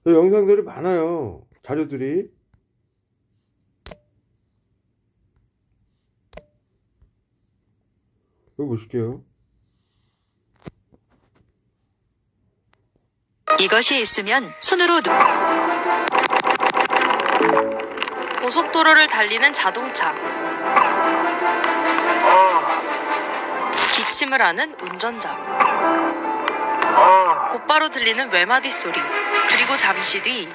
영상들이 많아요. 자료들이. 이거 보실게요. 이것이 있으면 손으로 고속도로를 달리는 자동차, 기침을 하는 운전자, 곧바로 들리는 외마디 소리, 그리고 잠시 뒤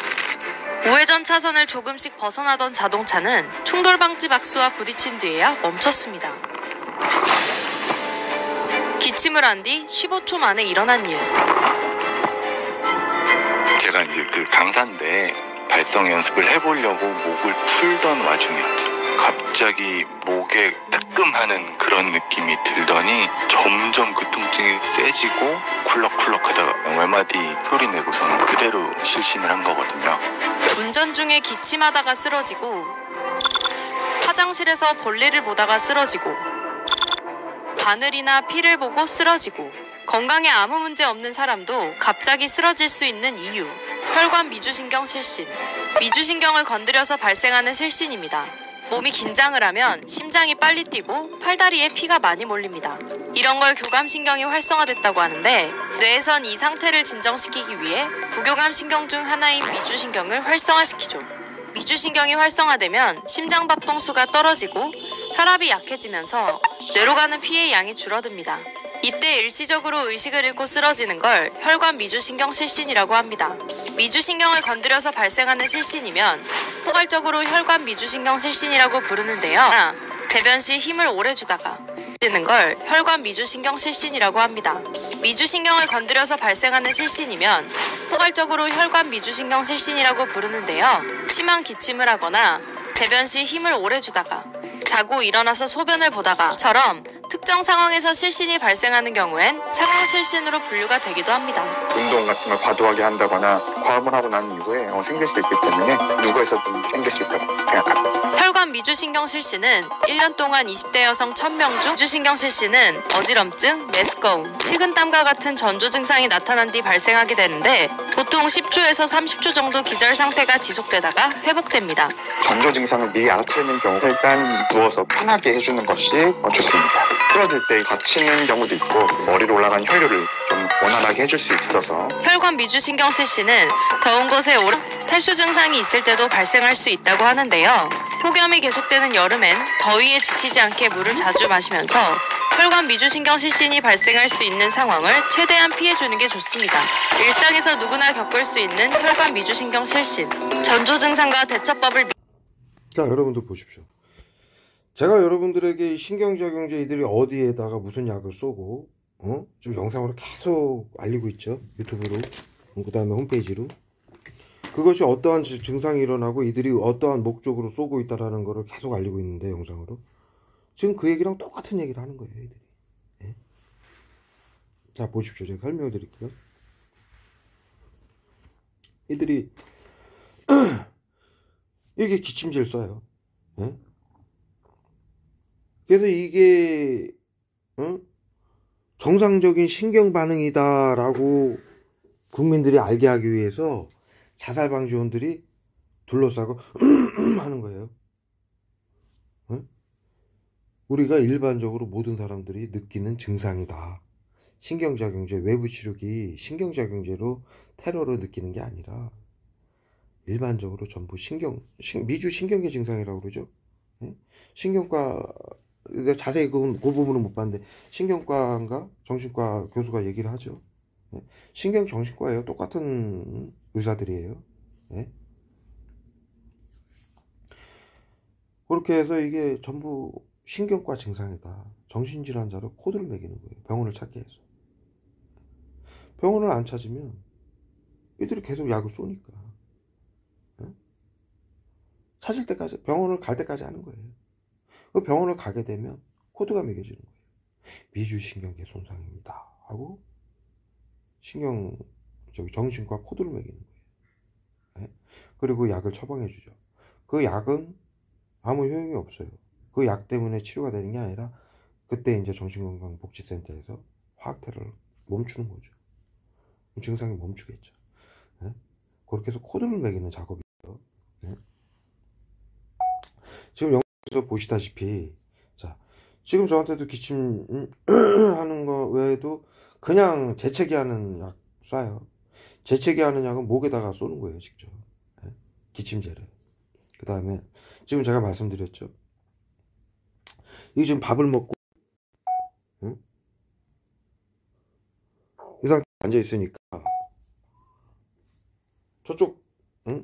우회전 차선을 조금씩 벗어나던 자동차는 충돌 방지 박스와 부딪힌 뒤에야 멈췄습니다. 기침을 한 뒤 15초 만에 일어난 일. 제가 이제 그 강사인데 발성 연습을 해보려고 목을 풀던 와중이었죠. 갑자기 목에 뜨끔하는 그런 느낌이 들더니 점점 그 통증이 세지고 쿨럭쿨럭 하다가 외마디 소리 내고서는 그대로 실신을 한 거거든요. 운전 중에 기침하다가 쓰러지고, 화장실에서 볼일을 보다가 쓰러지고, 바늘이나 피를 보고 쓰러지고, 건강에 아무 문제 없는 사람도 갑자기 쓰러질 수 있는 이유. 혈관 미주신경 실신. 미주신경을 건드려서 발생하는 실신입니다. 몸이 긴장을 하면 심장이 빨리 뛰고 팔다리에 피가 많이 몰립니다. 이런 걸 교감신경이 활성화됐다고 하는데, 뇌에선 이 상태를 진정시키기 위해 부교감신경 중 하나인 미주신경을 활성화시키죠. 미주신경이 활성화되면 심장박동수가 떨어지고 혈압이 약해지면서 뇌로 가는 피의 양이 줄어듭니다. 이때 일시적으로 의식을 잃고 쓰러지는 걸 혈관 미주신경 실신이라고 합니다. 미주신경을 건드려서 발생하는 실신이면 포괄적으로 혈관 미주신경 실신이라고 부르는데요. 대변 시 힘을 오래 주다가 쓰러지는 걸 혈관 미주신경 실신이라고 합니다. 미주신경을 건드려서 발생하는 실신이면 포괄적으로 혈관 미주신경 실신이라고 부르는데요. 심한 기침을 하거나 대변 시 힘을 오래 주다가 자고 일어나서 소변을 보다가처럼 특정 상황에서 실신이 발생하는 경우엔 상황실신으로 분류가 되기도 합니다. 운동 같은 걸 과도하게 한다거나 과음을 하고 난 이후에 생길 수 있기 때문에 누구에서든 생길 수 있다고 생각합니다. 혈관 미주신경 실신은 1년 동안 20대 여성 1000명 중 미주신경 실신은 어지럼증, 메스꺼움, 식은땀과 같은 전조 증상이 나타난 뒤 발생하게 되는데 보통 10초에서 30초 정도 기절 상태가 지속되다가 회복됩니다. 전조 증상을 미리 알아채는 경우 일단 누워서 편하게 해주는 것이 좋습니다. 쓰러질 때 다치는 경우도 있고 머리로 올라간 혈류를 좀 원활하게 해줄 수 있어서 혈관 미주신경 실신은 더운 곳에 오래 탈수 증상이 있을 때도 발생할 수 있다고 하는데요. 폭염이 계속되는 여름엔 더위에 지치지 않게 물을 자주 마시면서 혈관 미주신경 실신이 발생할 수 있는 상황을 최대한 피해주는 게 좋습니다. 일상에서 누구나 겪을 수 있는 혈관 미주신경 실신, 전조 증상과 대처법을 자, 여러분들 보십시오. 제가 여러분들에게 신경작용제 이들이 어디에다가 무슨 약을 쏘고 지금 영상으로 계속 알리고 있죠. 유튜브로, 그 다음에 홈페이지로. 그것이 어떠한 증상이 일어나고 이들이 어떠한 목적으로 쏘고 있다라는 거를 계속 알리고 있는데, 영상으로. 지금 그 얘기랑 똑같은 얘기를 하는 거예요, 이들이. 예? 자, 보십시오. 제가 설명해 드릴게요. 이들이 이렇게 기침제를 쏴요. 예? 그래서 이게 정상적인 신경 반응이다라고 국민들이 알게 하기 위해서 자살방지원들이 둘러싸고 하는 거예요. 우리가 일반적으로 모든 사람들이 느끼는 증상이다. 신경작용제, 외부 치료기 신경작용제로 테러를 느끼는 게 아니라 일반적으로 전부 미주 신경계 증상이라고 그러죠. 신경과, 자세히 그 부분은 못 봤는데 신경과인가 정신과 교수가 얘기를 하죠. 신경정신과예요. 똑같은 의사들이에요. 그렇게 해서 이게 전부 신경과 증상이다. 정신질환자로 코드를 매기는 거예요. 병원을 찾게 해서. 병원을 안 찾으면 이들이 계속 약을 쏘니까 찾을 때까지, 병원을 갈 때까지 하는 거예요. 그 병원을 가게 되면 코드가 매겨지는 거예요. 미주신경계 손상입니다 하고 정신과 코드를 매기는 거예요. 그리고 약을 처방해 주죠. 그 약은 아무 효용이 없어요. 그 약 때문에 치료가 되는 게 아니라 그때 이제 정신건강복지센터에서 화학테러를 멈추는 거죠. 증상이 멈추겠죠. 그렇게 해서 코드를 매기는 작업이에요. 네. 지금 영상에서 보시다시피 자 지금 저한테도 기침 하는 거 외에도 그냥 재채기 하는 약 쏴요. 재채기 하는 약은 목에다가 쏘는 거예요, 직접. 네? 기침제를. 그 다음에 지금 제가 말씀드렸죠. 이게 지금 밥을 먹고 응? 이 상태에 앉아 있으니까 저쪽 응?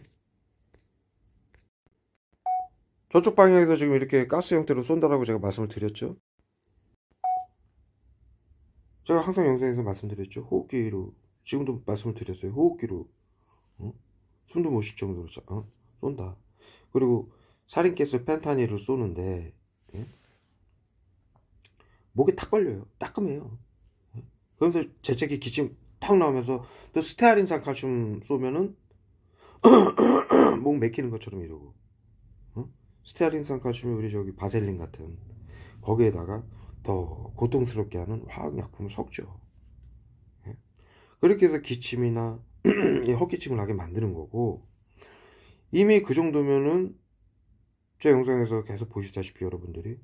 저쪽 방향에서 지금 이렇게 가스 형태로 쏜다라고 제가 말씀을 드렸죠. 제가 항상 영상에서 말씀드렸죠. 호흡기로 지금도 말씀을 드렸어요. 호흡기로 숨도 못 쉴 정도로 쏜다. 그리고 살인가스 펜타닐을 쏘는데 목에 탁 걸려요. 따끔해요. 그래서 재채기 기침 탁 나오면서 또 스테아린산 칼슘 쏘면은 목 맥히는 것처럼 이러고 스테아린산 칼슘이 우리 저기 바셀린 같은 거기에다가 더 고통스럽게 하는 화학약품을 섞죠. 그렇게 해서 기침이나 헛기침을 하게 만드는 거고, 이미 그 정도면은 제 영상에서 계속 보시다시피 여러분들이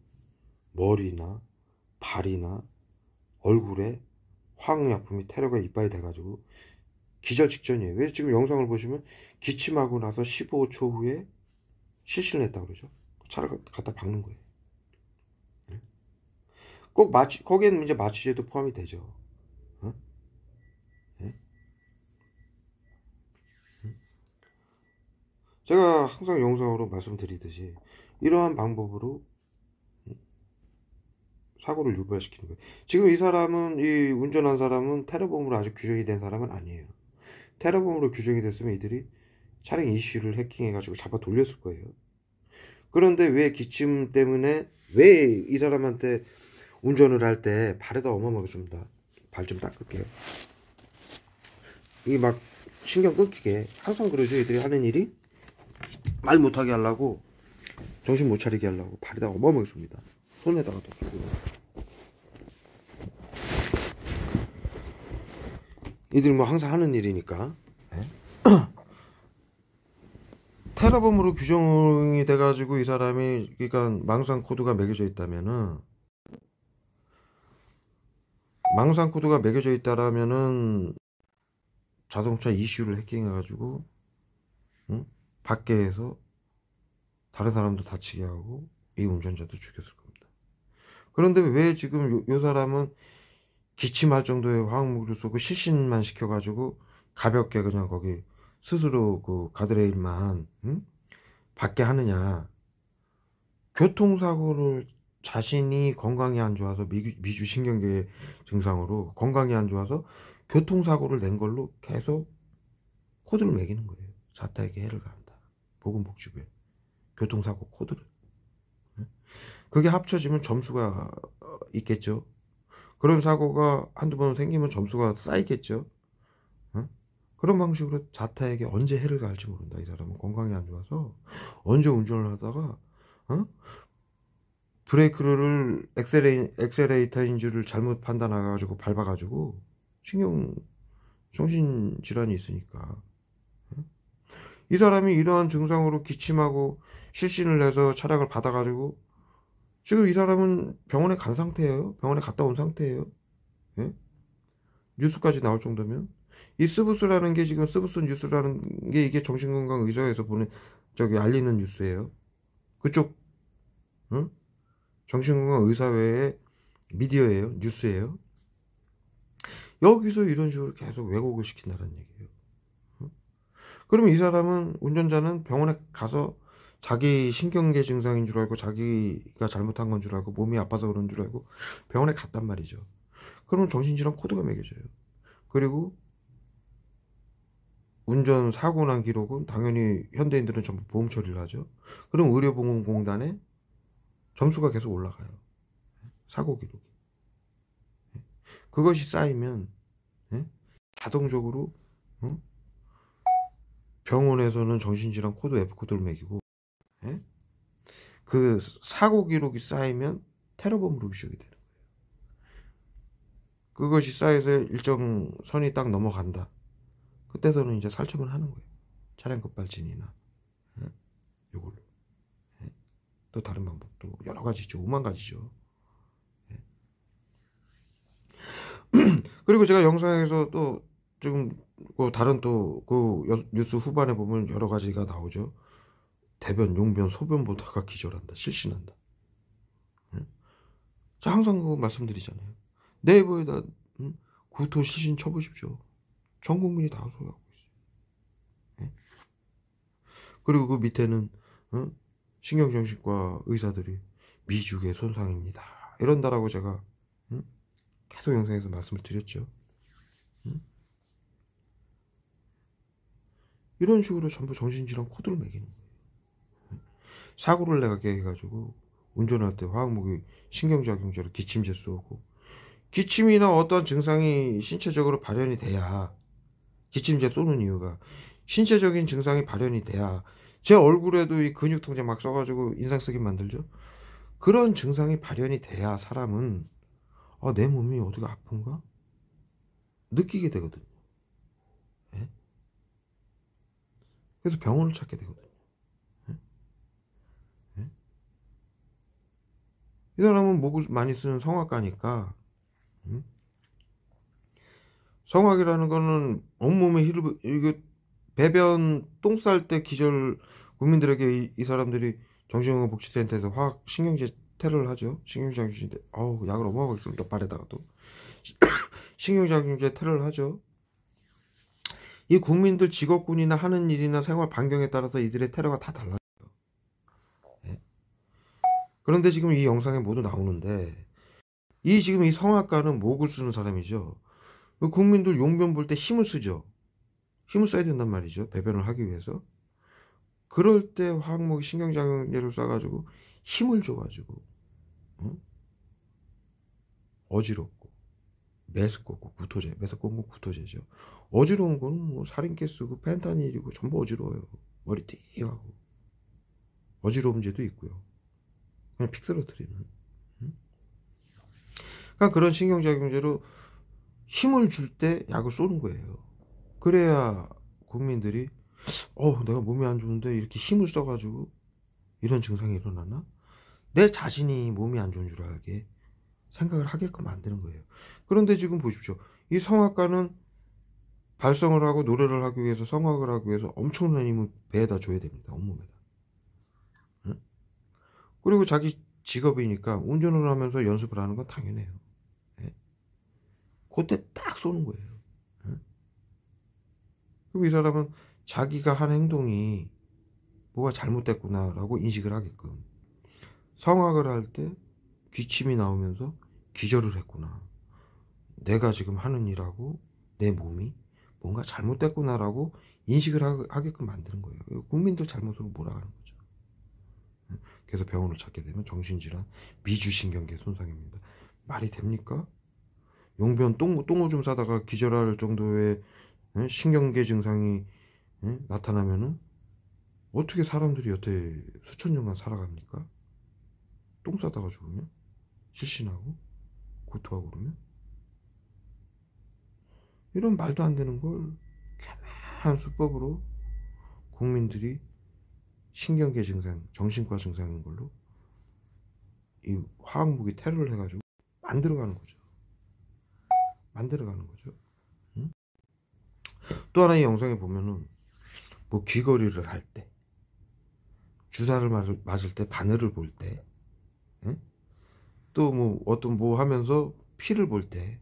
머리나 발이나 얼굴에 화학약품이 테러가 이빠이 돼가지고 기절 직전이에요. 왜 지금 영상을 보시면 기침하고 나서 15초 후에 실신을 했다 그러죠. 차를 갖다 박는 거예요. 꼭 거기에는 이제 마취제도 포함이 되죠. 제가 항상 영상으로 말씀드리듯이 이러한 방법으로 사고를 유발시키는 거예요. 지금 이 사람은, 이 운전한 사람은 테러범으로 아직 규정이 된 사람은 아니에요. 테러범으로 규정이 됐으면 이들이 차량 이슈를 해킹해가지고 잡아 돌렸을 거예요. 그런데 왜 기침 때문에, 왜 이 사람한테 운전을 할 때 발에다 어마어마하게 줍니다. 발 좀 닦을게요. 이게 막 신경 끊기게 항상 그러죠. 이들이 하는 일이 말 못하게 하려고, 정신 못 차리게 하려고 발에다 어마어마하게 줍니다. 손에다가 또 쏘고. 이들이 뭐 항상 하는 일이니까. 테러범으로 규정이 돼가지고 이 사람이, 그러니까 망상 코드가 매겨져 있다면은, 자동차 이슈를 해킹해가지고 밖에서 다른 사람도 다치게 하고 이 운전자도 죽였을 겁니다. 그런데 왜 지금 요 사람은 기침할 정도의 화학무기를 쏘고 실신만 시켜가지고 가볍게 그냥 거기 스스로 그 가드레일만 받게 하느냐. 교통사고를 자신이 건강이 안 좋아서 미주신경계 증상으로 건강이 안 좋아서 교통사고를 낸 걸로 계속 코드를 매기는 거예요. 자타에게 해를 가한다. 보건복지부에 교통사고 코드를. 그게 합쳐지면 점수가 있겠죠. 그런 사고가 한두 번 생기면 점수가 쌓이겠죠. 그런 방식으로 자타에게 언제 해를 가할지 모른다. 이 사람은 건강이 안 좋아서 언제 운전을 하다가 브레이크를 엑셀레이터인 줄을 잘못 판단해가지고 밟아가지고 정신질환이 있으니까. 이 사람이 이러한 증상으로 기침하고 실신을 해서 차량을 받아가지고 지금 이 사람은 병원에 간 상태예요. 병원에 갔다 온 상태예요. 예? 뉴스까지 나올 정도면 이 스브스라는 게 지금 스브스 뉴스라는 게 이게 정신건강의사에서 알리는 뉴스예요. 그쪽 정신건강의사회의 미디어예요. 뉴스예요. 여기서 이런 식으로 계속 왜곡을 시킨다는 얘기예요. 그러면 이 사람은, 운전자는 병원에 가서 자기 신경계 증상인 줄 알고, 자기가 잘못한 건 줄 알고, 몸이 아파서 그런 줄 알고 병원에 갔단 말이죠. 그러면 정신질환 코드가 매겨져요. 그리고 운전 사고 난 기록은 당연히 현대인들은 전부 보험 처리를 하죠. 그럼 의료보험공단에 점수가 계속 올라가요. 사고 기록이. 그것이 쌓이면 자동적으로 병원에서는 정신질환 코드 F코드를 매기고, 그 사고 기록이 쌓이면 테러범으로 규정이 되는 거예요. 그것이 쌓여서 일정 선이 딱 넘어간다. 그때서는 이제 살처분 하는 거예요. 차량 급발진이나 요걸로. 또 다른 방법도 여러 가지죠. 5만 가지죠. 그리고 제가 영상에서 또 지금 다른 또 그 뉴스 후반에 보면 여러 가지가 나오죠. 대변, 용변, 소변 보다가 기절한다, 실신한다. 자, 항상 그거 말씀드리잖아요. 네이버에다 구토 실신 쳐보십시오. 전 국민이 다 소유하고 있어요. 그리고 그 밑에는 신경정신과 의사들이 미주의 손상입니다, 이런다라고 제가 계속 영상에서 말씀을 드렸죠. 이런 식으로 전부 정신질환 코드를 매기는 거예요. 사고를 나게 해가지고 운전할 때 화학무기 신경작용제로 기침제 쏘고, 기침이나 어떤 증상이 신체적으로 발현이 돼야, 기침제 쏘는 이유가 신체적인 증상이 발현이 돼야, 제 얼굴에도 이 근육통제 막 써가지고 인상 쓰게 만들죠. 그런 증상이 발현이 돼야 사람은 내 몸이 어디가 아픈가 느끼게 되거든요. 예? 그래서 병원을 찾게 되거든요. 예? 예? 이 사람은 목을 많이 쓰는 성악가니까, 성악이라는 거는 온몸에 이게 배변 똥 쌀 때 기절, 국민들에게 이 사람들이 정신건강복지센터에서 화학 신경제 테러를 하죠. 신경작용제, 약을 어마어마하게 씁니다. 발에다가도 신경작용제 테러를 하죠. 이 국민들 직업군이나 하는 일이나 생활 반경에 따라서 이들의 테러가 다 달라요. 네. 그런데 지금 이 영상에 모두 나오는데, 지금 이 성악가는 목을 쓰는 사람이죠. 국민들 용변 볼 때 힘을 쓰죠. 힘을 써야 된단 말이죠. 배변을 하기 위해서. 그럴 때 화학무기 신경작용제를 쏴가지고 힘을 줘가지고 어지럽고 메스껍고 구토제, 메스껍고 구토제죠. 어지러운 거는 뭐 살인캐스고 펜타닐이고 전부 어지러워요. 머리 띵하고 어지러움제도 있고요. 그냥 픽 쓰러뜨리는. 그러니까 그런 신경작용제로 힘을 줄 때 약을 쏘는 거예요. 그래야 국민들이 내가 몸이 안 좋은데 이렇게 힘을 써가지고 이런 증상이 일어나나? 내 자신이 몸이 안 좋은 줄 알게 생각을 하게끔 만드는 거예요. 그런데 지금 보십시오. 이 성악가는 발성을 하고 노래를 하기 위해서, 성악을 하기 위해서 엄청난 힘을 배에다 줘야 됩니다. 온몸에다. 응? 그리고 자기 직업이니까 운전을 하면서 연습을 하는 건 당연해요. 예? 그때 딱 쏘는 거예요. 응? 그리고 이 사람은 자기가 한 행동이 뭐가 잘못됐구나 라고 인식을 하게끔, 성악을 할 때 기침이 나오면서 기절을 했구나, 내가 지금 하는 일하고 내 몸이 뭔가 잘못됐구나 라고 인식을 하게끔 만드는 거예요. 국민들 잘못으로 몰아가는 거죠. 그래서 병원을 찾게 되면 정신질환 미주신경계 손상입니다. 말이 됩니까? 용변 똥오줌 싸다가 기절할 정도의 신경계 증상이 나타나면은 어떻게 사람들이 여태 수천 년간 살아갑니까? 똥 싸다가 죽으면? 실신하고? 구토하고 그러면? 이런 말도 안 되는 걸 개만한 수법으로 국민들이 신경계 증상, 정신과 증상인 걸로 이 화학무기 테러를 해가지고 만들어가는 거죠. 만들어가는 거죠. 응? 또 하나 이 영상에 보면은 뭐 귀걸이를 할 때, 주사를 맞을 때, 바늘을 볼 때, 또 뭐 어떤 뭐 하면서 피를 볼 때,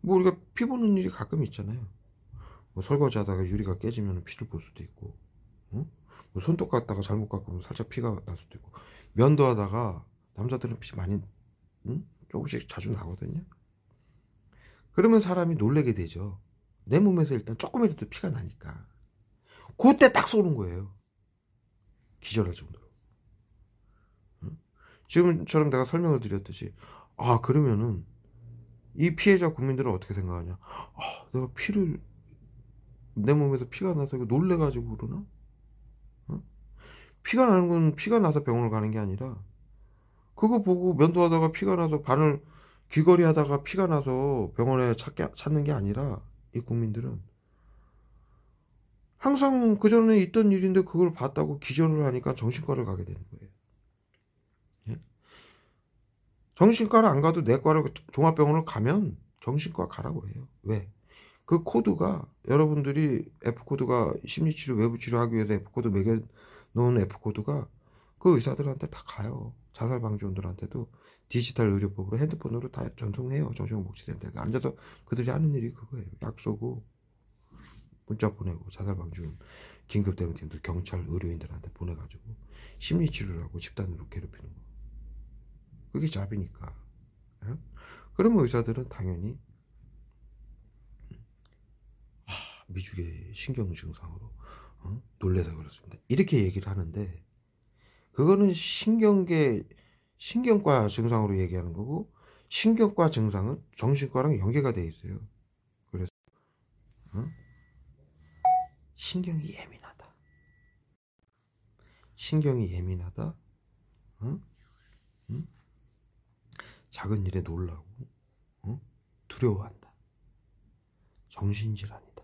뭐 우리가 피 보는 일이 가끔 있잖아요. 뭐 설거지 하다가 유리가 깨지면 피를 볼 수도 있고, 뭐 손톱 깎다가 잘못 깎으면 살짝 피가 날 수도 있고, 면도 하다가 남자들은 피 많이 조금씩 자주 나거든요. 그러면 사람이 놀래게 되죠. 내 몸에서 일단 조금이라도 피가 나니까 그때 딱 쏘는 거예요. 기절할 정도로. 지금처럼 내가 설명을 드렸듯이, 그러면은 이 피해자 국민들은 어떻게 생각하냐? 내가 내 몸에서 피가 나서 놀래가지고 그러나? 피가 나는 건 피가 나서 병원을 가는 게 아니라, 그거 보고 면도하다가 피가 나서 귀걸이 하다가 피가 나서 병원에 찾는 게 아니라, 이 국민들은 항상 그전에 있던 일인데 그걸 봤다고 기절을 하니까 정신과를 가게 되는 거예요. 예? 정신과를 안 가도 내과를 종합병원을 가면 정신과 가라고 해요. 왜? 그 코드가 여러분들이 F코드가 심리치료 외부치료 하기 위해서 F코드 매겨놓은 F코드가 그 의사들한테 다 가요. 자살방지원들한테도 디지털 의료법으로 핸드폰으로 다 전송해요. 정신건강복지센터에서 앉아서 그들이 하는 일이 그거예요. 약 쏘고 문자 보내고 자살방지원 긴급대응팀들 경찰 의료인들한테 보내가지고 심리치료를 하고 집단으로 괴롭히는 거. 그게 잡이니까. 예? 그러면 의사들은 당연히 미주의 신경 증상으로 놀래서 그렇습니다. 이렇게 얘기를 하는데 그거는 신경과 증상으로 얘기하는 거고 신경과 증상은 정신과랑 연계가 돼 있어요. 그래서 신경이 예민하다. 신경이 예민하다. 작은 일에 놀라고 두려워한다. 정신질환이다.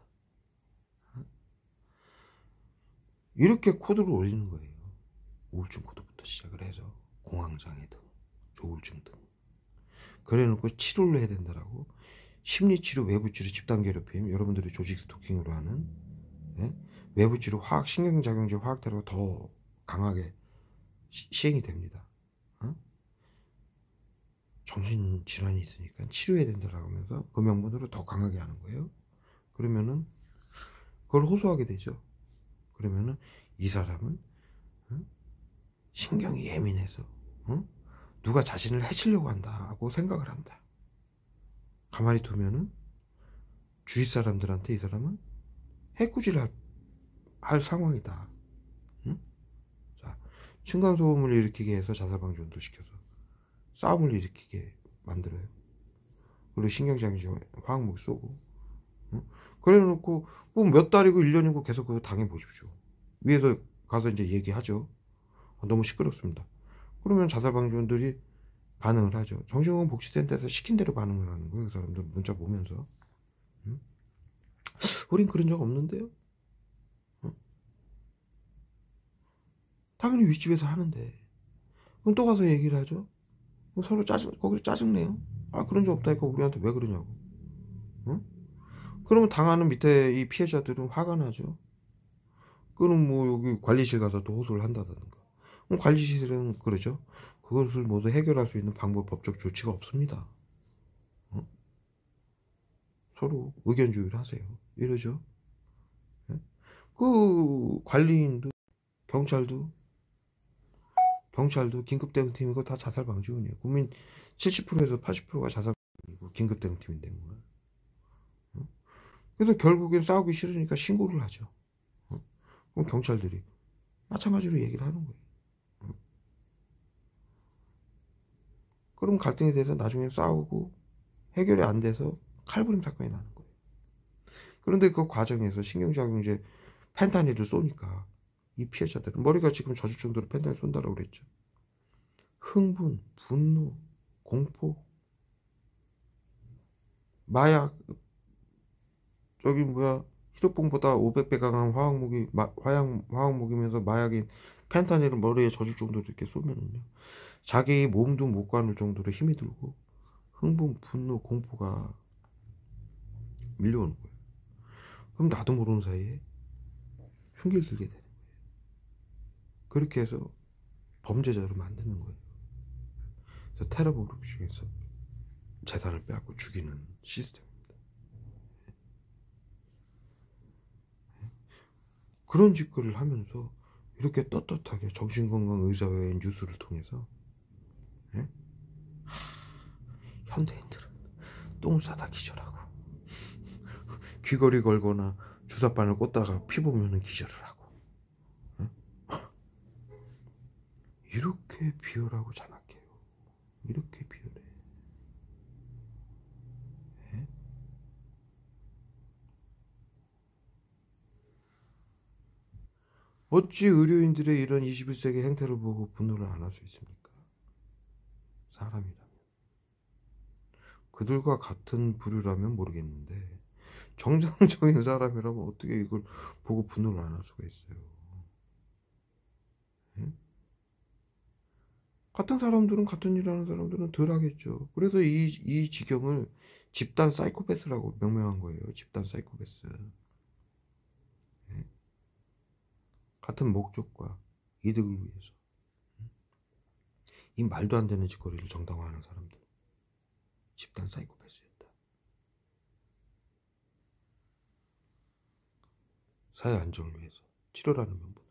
이렇게 코드를 올리는 거예요. 우울증 코드부터 시작을 해서 공황장애 등 조울증 등 그래놓고 치료를 해야 된다라고 심리치료, 외부치료, 집단괴롭힘 여러분들이 조직 스토킹으로 하는 외부치료, 신경작용제 화학테라가 더 강하게 시행이 됩니다. 정신질환이 있으니까 치료해야 된다라고 하면서 그 명분으로 더 강하게 하는 거예요. 그러면은 그걸 호소하게 되죠. 그러면은 이 사람은 신경이 예민해서 누가 자신을 해치려고 한다고 생각을 한다. 가만히 두면은 주위 사람들한테 이 사람은 해코지를 할 상황이다. 자, 층간소음을 일으키게 해서 자살방지원도 시켜서 싸움을 일으키게 만들어요. 그리고 신경장애 화학무기 쏘고 그래 놓고 뭐 몇 달이고 1년이고 계속 그거 당해보십시오. 위에서 가서 이제 얘기하죠. 너무 시끄럽습니다. 그러면 자살방지원들이 반응을 하죠. 정신건강복지센터에서 시킨 대로 반응을 하는 거예요. 그 사람들 문자 보면서 우린 그런 적 없는데요. 당연히 윗집에서 하는데 그럼 또 가서 얘기를 하죠. 서로 거기서 짜증내요. 아 그런 적 없다니까 우리한테 왜 그러냐고. 그러면 당하는 밑에 이 피해자들은 화가 나죠. 그럼 뭐 여기 관리실 가서 또 호소를 한다든가. 그럼 관리실은 그러죠. 그것을 모두 해결할 수 있는 방법, 법적 조치가 없습니다. 서로 의견 조율 하세요. 이러죠. 그 관리인도 경찰도 긴급대응팀이고 다 자살방지원이에요. 국민 70%에서 80%가 자살방지원이고 긴급대응팀인데 뭔가. 그래서 결국엔 싸우기 싫으니까 신고를 하죠. 그럼 경찰들이 마찬가지로 얘기를 하는 거예요. 그럼 갈등에 대해서 나중에 싸우고 해결이 안 돼서 칼부림 사건이 나는 거예요. 그런데 그 과정에서 신경작용제 펜타닐을 쏘니까 이 피해자들은 머리가 지금 젖을 정도로 펜타닐 쏜다라고 그랬죠. 흥분, 분노, 공포, 마약, 히로뽕보다 500배 강한 화학무기면서 마약인 펜타닐을 머리에 젖을 정도로 이렇게 쏘면은요. 자기 몸도 못 가눌 정도로 힘이 들고 흥분, 분노, 공포가 밀려오는 거예요. 그럼 나도 모르는 사이에 흉기를 들게 되는 거예요. 그렇게 해서 범죄자로 만드는 거예요. 그래서 테러범 중에서 재산을 빼앗고 죽이는 시스템입니다. 그런 짓거리를 하면서 이렇게 떳떳하게 정신건강의사회의 뉴스를 통해서 현대인들은 똥을 싸다 기절하고 귀걸이 걸거나 주사바늘 꽂다가 피 보면은 기절을 하고 이렇게 비열하고 잔악해요. 이렇게 비열해. 어찌 의료인들의 이런 21세기 행태를 보고 분노를 안 할 수 있습니까? 사람이라면. 그들과 같은 부류라면 모르겠는데 정상적인 사람이라면 어떻게 이걸 보고 분노를 안 할 수가 있어요. 예? 같은 사람들은, 같은 일 하는 사람들은 덜 하겠죠. 그래서 이 지경을 집단 사이코패스라고 명명한 거예요. 집단 사이코패스. 예? 같은 목적과 이득을 위해서 이 말도 안 되는 짓거리를 정당화하는 사람들, 집단 사이코패스였다. 사회 안정을 위해서 치료라는 명분으로.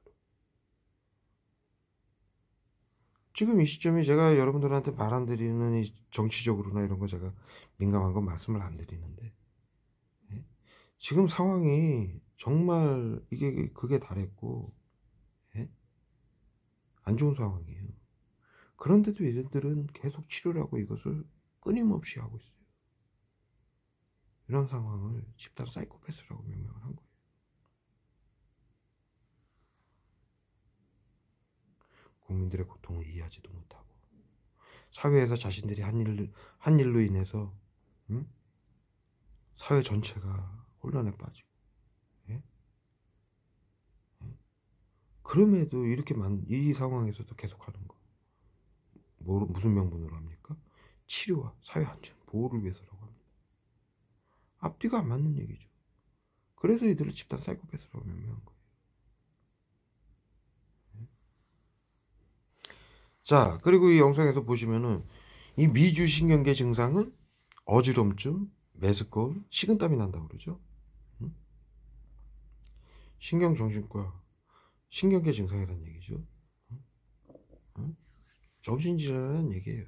지금 이 시점에 제가 여러분들한테 말 안 드리는 이 정치적으로나 이런 거 제가 민감한 건 말씀을 안 드리는데, 예? 지금 상황이 정말 이게 그게 달했고, 예? 안 좋은 상황이에요. 그런데도 얘네들은 계속 치료를 하고 이것을 끊임없이 하고 있어요. 이런 상황을 집단 사이코패스라고 명명을 한 거예요. 국민들의 고통을 이해하지도 못하고, 사회에서 자신들이 한 일로 인해서 사회 전체가 혼란에 빠지고, 예? 예? 그럼에도 이렇게 이 상황에서도 계속하는 거, 무슨 명분으로 합니까? 치료와 사회 안전 보호를 위해서라고 합니다. 앞뒤가 안 맞는 얘기죠. 그래서 이들을 집단 사이코패스라고 명명한 거예요. 자, 그리고 이 영상에서 보시면은 이 미주신경계 증상은 어지럼증, 메스꺼움, 식은땀이 난다고 그러죠. 신경정신과 신경계 증상이라는 얘기죠. 정신질환이라는 얘기예요.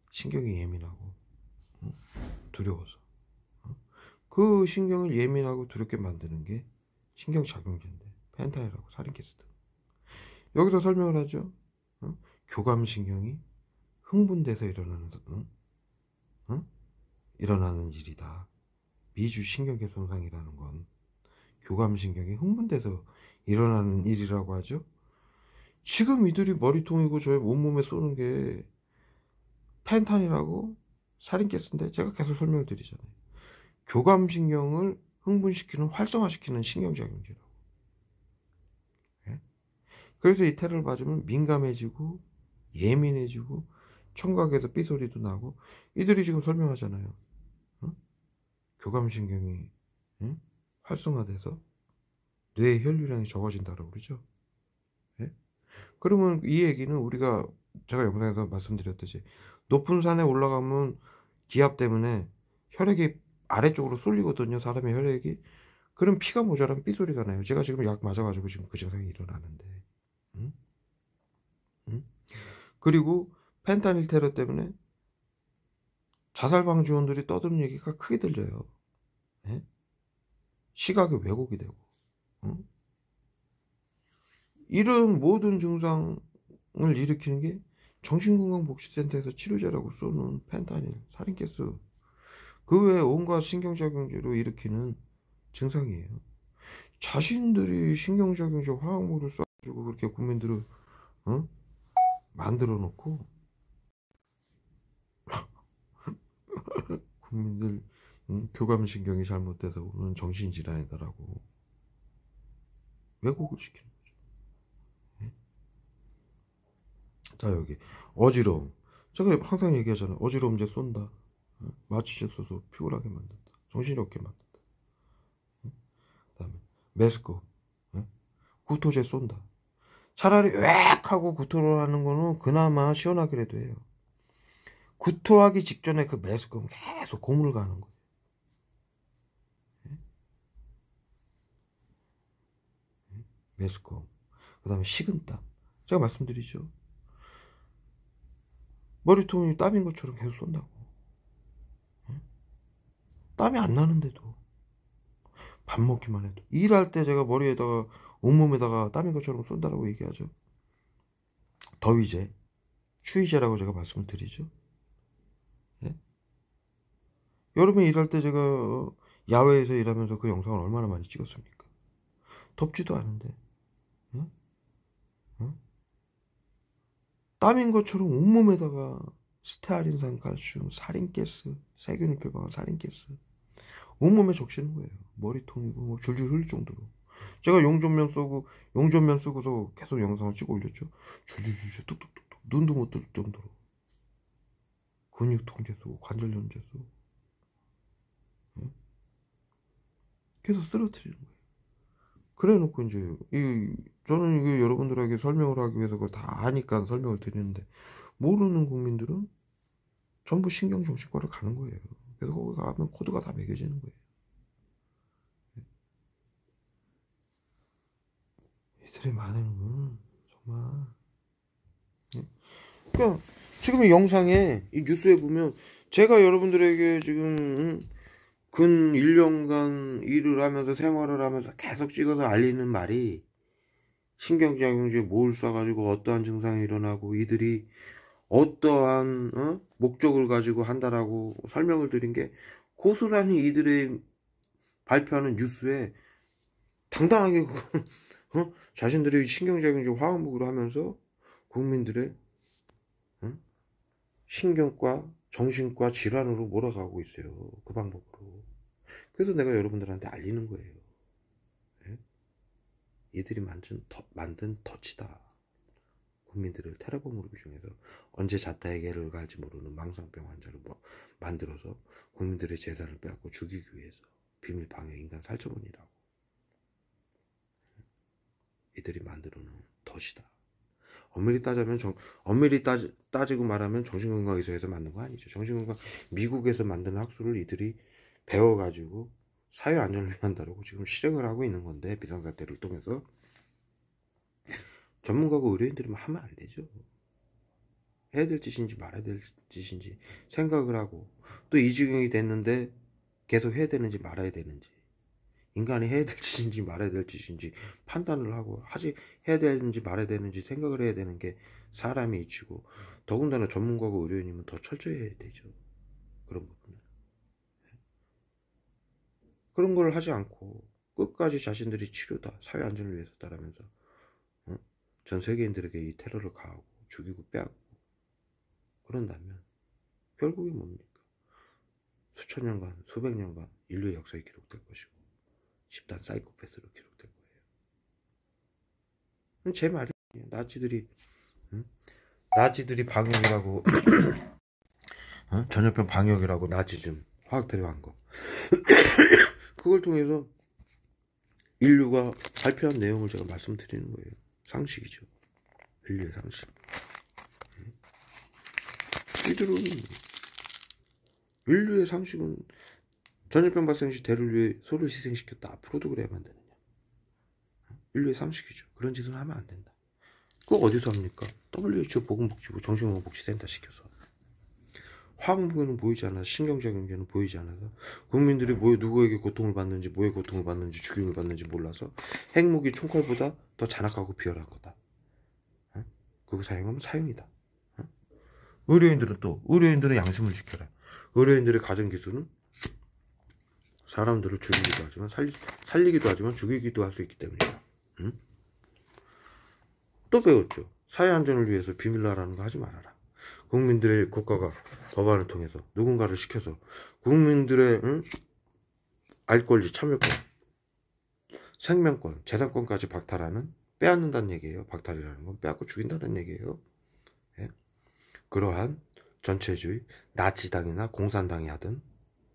신경이 예민하고 두려워서 그 신경을 예민하고 두렵게 만드는 게 신경작용제인데, 펜타닐하고 살인가스 등. 여기서 설명을 하죠. 교감신경이 흥분돼서 일어나는 일이다. 미주신경계 손상이라는 건 교감신경이 흥분돼서 일어나는 일이라고 하죠. 지금 이들이 머리통이고 저의 온몸에 쏘는 게 펜타닐하고 살인가스인데, 제가 계속 설명을 드리잖아요. 교감신경을 흥분시키는, 활성화시키는 신경작용제라고. 그래서 이 테러를 맞으면 민감해지고 예민해지고 청각에서 삐소리도 나고, 이들이 지금 설명하잖아요. 교감신경이 활성화돼서 뇌의 혈류량이 적어진다고 그러죠. 예? 그러면 이 얘기는 제가 영상에서 말씀드렸듯이 높은 산에 올라가면 기압 때문에 혈액이 아래쪽으로 쏠리거든요. 사람의 혈액이. 그럼 피가 모자라면 삐소리가 나요. 제가 지금 약 맞아가지고 지금 그 증상이 일어나는데. 그리고 펜타닐 테러 때문에 자살 방지원들이 떠드는 얘기가 크게 들려요. 예? 시각이 왜곡이 되고, 이런 모든 증상을 일으키는 게 정신건강복지센터에서 치료제라고 쏘는 펜타닐, 살인가스, 그 외에 온갖 신경작용제로 일으키는 증상이에요. 자신들이 신경작용제 화학물을 쏴가지고 그렇게 국민들을 만들어 놓고 국민들 교감신경이 잘못돼서 오는 정신질환이다라고 왜곡을 시키는 거죠. 네? 자, 여기 어지러움. 제가 항상 얘기하잖아요. 어지러움제 쏜다. 마취제 쏘서 피곤하게 만든다. 정신이 없게 만든다. 그 다음에 메스꺼움. 구토제 쏜다. 차라리 웩 하고 구토를 하는 거는 그나마 시원하기라도 해요. 구토하기 직전에 그 메스꺼움 계속 고문을 가는 거예요. 메스꺼움. 그 다음에 식은땀. 제가 말씀드리죠. 머리통이 땀인 것처럼 계속 쏜다고. 땀이 안 나는데도, 밥 먹기만 해도. 일할 때 제가 머리에다가, 온몸에다가 땀인 것처럼 쏜다라고 얘기하죠. 더위제, 추위제라고 제가 말씀을 드리죠. 예? 여름에 일할 때 제가 야외에서 일하면서 그 영상을 얼마나 많이 찍었습니까? 덥지도 않은데, 땀인 것처럼 온몸에다가 스테아린산, 칼슘, 살인가스, 세균을 표방한 살인가스, 온몸에 적시는 거예요. 머리통이고 뭐 줄줄 흘릴 정도로. 제가 용접면 쓰고서 계속 영상을 찍어 올렸죠. 줄줄줄줄 뚝뚝뚝뚝 눈도 못 뜰 정도로 근육통제 쓰고 관절염제 쓰고 계속 쓰러뜨리는 거예요. 그래 놓고 이제 저는 이게 여러분들에게 설명을 하기 위해서 그걸 다 아니까 설명을 드리는데, 모르는 국민들은 전부 신경정신과를 가는 거예요. 그래서 거기 가면 코드가 다 매겨지는 거예요. 이들의 반응은 정말. 그러니까 지금 이 영상에 이 뉴스에 보면 제가 여러분들에게 지금 근 1년간 일을 하면서 생활을 하면서 계속 찍어서 알리는 말이, 신경작용제 뭘 쏴가지고 어떠한 증상이 일어나고 이들이 어떠한 목적을 가지고 한다라고 설명을 드린 게, 고스란히 이들의 발표하는 뉴스에 당당하게 자신들이 신경작용제 화학무기로 하면서 국민들의 신경과 정신과 질환으로 몰아가고 있어요. 그 방법으로. 그래서 내가 여러분들한테 알리는 거예요. 네? 이들이 만든 덫이다. 국민들을 테러범으로 규정해서 언제 자타에게를 갈지 모르는 망상병 환자로 만들어서 국민들의 재산을 빼앗고 죽이기 위해서 비밀 방해 인간 살처분이라고. 이들이 만들어놓은 덫이다. 엄밀히 따지고 말하면 정신건강의사에서 만든 거 아니죠. 정신건강 미국에서 만든 학술을 이들이 배워가지고 사회 안전을 위한다라고 지금 실행을 하고 있는 건데, 비상사태를 통해서 전문가고 의료인들이 하면 안 되죠. 해야 될 짓인지 말아야 될 짓인지 생각을 하고, 또 이 지경이 됐는데 계속 해야 되는지 말아야 되는지, 인간이 해야 될 짓인지 말아야 될 짓인지 판단을 하고 해야 되는지 말아야 되는지 생각을 해야 되는 게 사람이 이치고, 더군다나 전문가고 의료인이면 더 철저히 해야 되죠. 그런 부분은. 그런 걸 하지 않고 끝까지 자신들이 치료다, 사회 안전을 위해서다라면서 전 세계인들에게 이 테러를 가하고 죽이고 빼앗고 그런다면 결국에 뭡니까? 수천 년간, 수백 년간 인류의 역사에 기록될 것이고 집단 사이코패스로 기록될 거예요. 제 말이 나치들이 방역이라고 전염병 방역이라고 나치즘 화학 테러한 거 그걸 통해서 인류가 발표한 내용을 제가 말씀드리는 거예요. 상식이죠. 인류의 상식. 이들은 인류의 상식은 전염병 발생 시 대를 위해 소를 희생시켰다. 앞으로도 그래야만 되느냐. 인류의 상식이죠. 그런 짓은 하면 안 된다. 그거 어디서 합니까? WHO 보건복지부 정신건강복지센터 시켜서. 화학무기는 보이지 않아서, 신경작용제는 보이지 않아서, 국민들이 누구에게 고통을 받는지, 뭐에 고통을 받는지, 죽임을 받는지 몰라서 핵무기 총칼보다 더 잔악하고 비열한 거다. 그거 사용하면 사용이다. 의료인들은 양심을 지켜라. 의료인들의 가정기술은 사람들을 죽이기도 하지만 살리기도 하지만 죽이기도 할 수 있기 때문이다. 또 배웠죠. 사회 안전을 위해서 비밀로하라는 거 하지 말아라. 국민들의 국가가 법안을 통해서 누군가를 시켜서 국민들의 알 권리, 참여권, 생명권, 재산권까지 빼앗는다는 얘기예요. 박탈이라는 건 빼앗고 죽인다는 얘기예요. 예? 그러한 전체주의, 나치당이나 공산당이 하든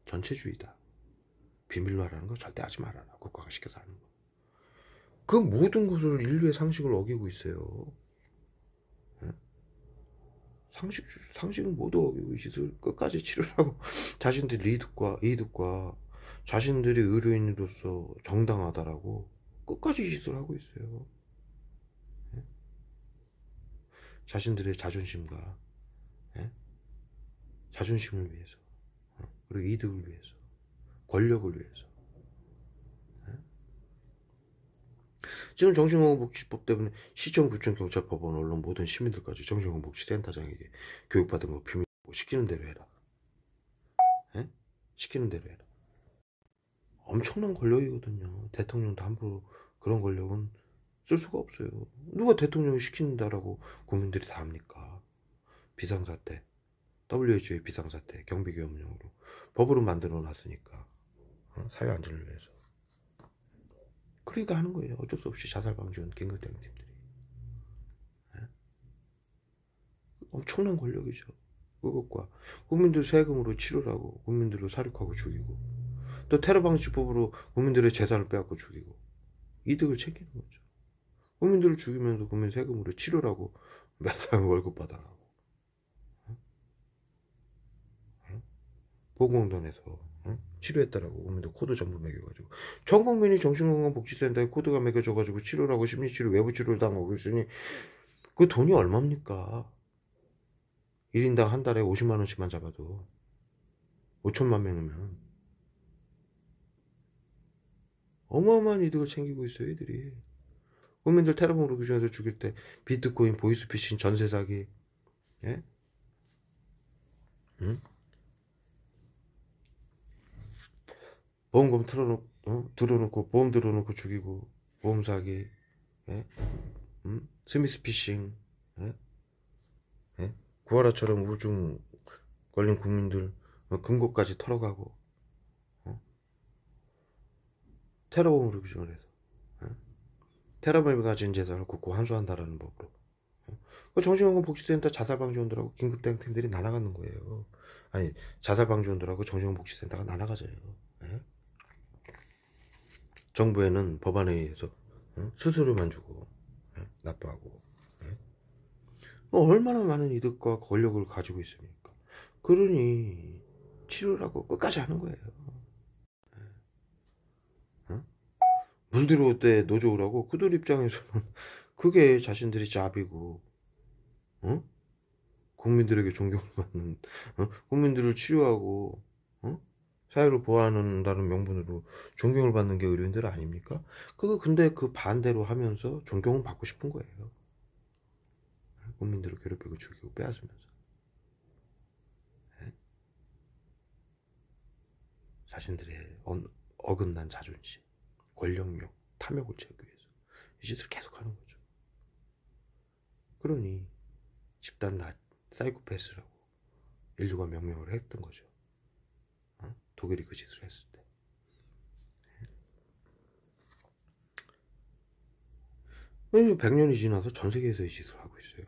전체주의다. 비밀로 하라는 거 절대 하지 말아라. 국가가 시켜서 하는 거. 그 모든 것을 인류의 상식을 어기고 있어요. 예? 상식은 모두 어기고 이 짓을 끝까지 치르라고 자신들의 이득과 자신들이 의료인으로서 정당하다라고 끝까지 이 짓을 하고 있어요. 예? 자신들의 자존심과 자존심을 위해서, 그리고 이득을 위해서, 권력을 위해서. 지금 정신건강복지법 때문에 시청, 구청, 경찰, 법원, 언론 모든 시민들까지 정신건강복지센터장에게 교육받은 거 비밀 시키는 대로 해라. 시키는 대로 해라. 엄청난 권력이거든요. 대통령도 함부로 그런 권력은 쓸 수가 없어요. 누가 대통령이 시킨다라고 국민들이 다 합니까? 비상사태, WHO의 비상사태, 경비계엄령으로 법으로 만들어 놨으니까 사회 안전을 위해서. 그러니까 하는 거예요. 어쩔 수 없이 자살방지원 긴급대응팀들이. 엄청난 권력이죠. 그것과 국민들 세금으로 치료하고 국민들을 사륙하고 죽이고 또 테러방지법으로 국민들의 재산을 빼앗고 죽이고 이득을 챙기는 거죠. 국민들을 죽이면서 국민 세금으로 치료하고 매달 월급 받아가고 보건공단에서 치료했다라고 국민들 코드 전부 매겨가지고 전 국민이 정신건강복지센터에 코드가 매겨져가지고 치료를 하고 심리치료 외부치료를 당하고 있으니 그 돈이 얼마입니까? 1인당 한 달에 50만 원씩만 잡아도 5천만 명이면 어마어마한 이득을 챙기고 있어요. 애들이 국민들 테러범으로 규정해서 죽일 때 비트코인, 보이스피싱, 전세 사기, 예? 응? 보험금 들어놓고 보험 들어놓고 죽이고 보험 사기, 예? 스미스 피싱, 예? 예? 구하라처럼 우중 걸린 국민들 금고까지 털어가고 테러범으로 규정을 해서 테러범이 가진 재산을 국고 환수한다라는 법으로 정신건강복지센터 자살방지원들하고 긴급대응팀들이 날아가는 거예요. 아니 자살방지원들하고 정신건강복지센터가 날아가져요. 예? 정부에는 법안에 의해서 수수료만 주고 납부하고 얼마나 많은 이득과 권력을 가지고 있습니까? 그러니 치료를 하고 끝까지 하는 거예요. 물 들어올 때 노조라고 그들 입장에서는 그게 자신들이 잡이고 국민들에게 존경을 받는 국민들을 치료하고 사회를 보호한다는 명분으로 존경을 받는 게 의료인들 아닙니까? 근데 그 반대로 하면서 존경을 받고 싶은 거예요. 국민들을 괴롭히고 죽이고 빼앗으면서 자신들의 어긋난 자존심, 권력욕, 탐욕을 채우기 위해서 이 짓을 계속하는 거죠. 그러니 집단 사이코패스라고 인류가 명명을 했던 거죠. 독일이 그 짓을 했을 때. 왜 100년이 지나서 전 세계에서 이 짓을 하고 있어요.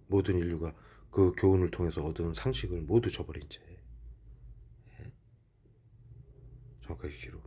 모든 인류가 그 교훈을 통해서 얻은 상식을 모두 저버린 채 정확하게 기록